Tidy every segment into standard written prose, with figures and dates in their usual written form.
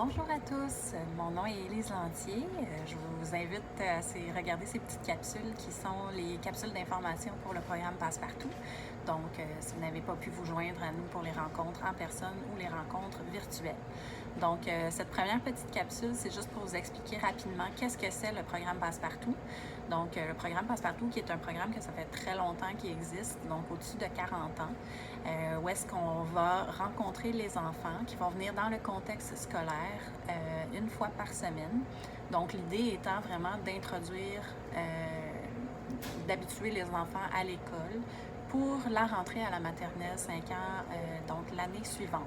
Bonjour à tous, mon nom est Élise Lantier. Je vous invite à regarder ces petites capsules qui sont les capsules d'information pour le programme Passepartout. Donc, si vous n'avez pas pu vous joindre à nous pour les rencontres en personne ou les rencontres virtuelles. Donc, cette première petite capsule, c'est juste pour vous expliquer rapidement qu'est-ce que c'est le programme Passepartout. Donc, le programme Passepartout, qui est un programme que ça fait très longtemps qu'il existe, donc au-dessus de 40 ans, où est-ce qu'on va rencontrer les enfants qui vont venir dans le contexte scolaire une fois par semaine. Donc, l'idée étant vraiment d'introduire, d'habituer les enfants à l'école pour la rentrée à la maternelle 5 ans, donc l'année suivante.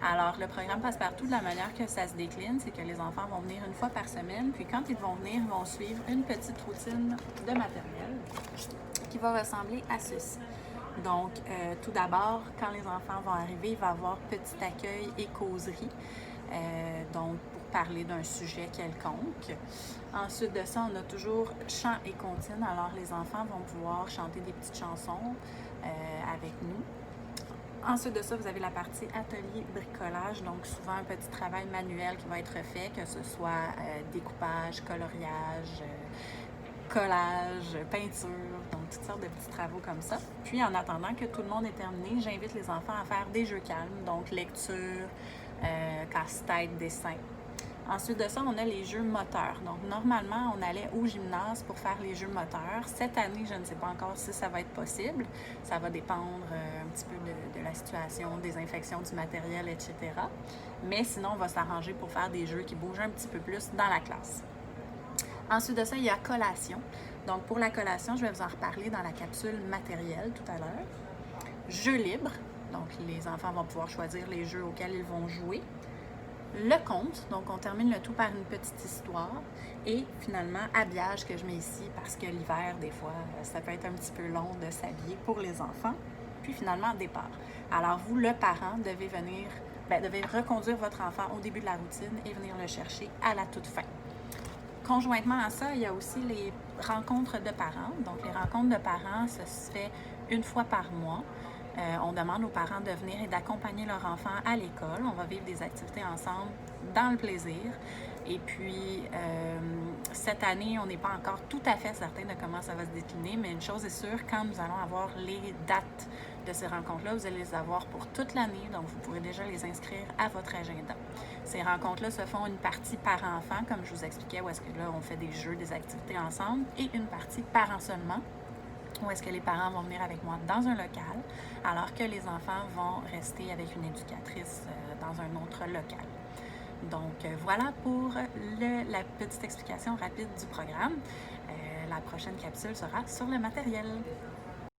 Alors, le programme Passepartout, de la manière que ça se décline, c'est que les enfants vont venir une fois par semaine, puis quand ils vont venir, ils vont suivre une petite routine de maternelle qui va ressembler à ceci. Donc, tout d'abord, quand les enfants vont arriver, il va y avoir petit accueil et causerie, donc pour parler d'un sujet quelconque. Ensuite de ça, on a toujours chant et comptine. Alors, les enfants vont pouvoir chanter des petites chansons avec nous. Ensuite de ça, vous avez la partie atelier bricolage, donc souvent un petit travail manuel qui va être fait, que ce soit découpage, coloriage, collage, peinture, donc toutes sortes de petits travaux comme ça. Puis en attendant que tout le monde est terminé, j'invite les enfants à faire des jeux calmes, donc lecture, casse-tête, dessin. Ensuite de ça, on a les jeux moteurs. Donc, normalement, on allait au gymnase pour faire les jeux moteurs. Cette année, je ne sais pas encore si ça va être possible. Ça va dépendre un petit peu de la situation, des infections du matériel, etc. Mais sinon, on va s'arranger pour faire des jeux qui bougent un petit peu plus dans la classe. Ensuite de ça, il y a collation. Donc, pour la collation, je vais vous en reparler dans la capsule matérielle tout à l'heure. Jeux libres. Donc, les enfants vont pouvoir choisir les jeux auxquels ils vont jouer. Le conte, donc on termine le tout par une petite histoire. Et finalement, habillage que je mets ici parce que l'hiver, des fois, ça peut être un petit peu long de s'habiller pour les enfants. Puis finalement, départ. Alors vous, le parent, devez reconduire votre enfant au début de la routine et venir le chercher à la toute fin. Conjointement à ça, il y a aussi les rencontres de parents. Donc les rencontres de parents, ça se fait une fois par mois. On demande aux parents de venir et d'accompagner leur enfant à l'école. On va vivre des activités ensemble dans le plaisir. Et puis, cette année, on n'est pas encore tout à fait certain de comment ça va se décliner, mais une chose est sûre, quand nous allons avoir les dates de ces rencontres-là, vous allez les avoir pour toute l'année, donc vous pourrez déjà les inscrire à votre agenda. Ces rencontres-là se font une partie parent-enfant, comme je vous expliquais, où est-ce que là, on fait des jeux, des activités ensemble, et une partie parents seulement, où est-ce que les parents vont venir avec moi dans un local, alors que les enfants vont rester avec une éducatrice dans un autre local. Donc voilà pour la petite explication rapide du programme. La prochaine capsule sera sur le matériel.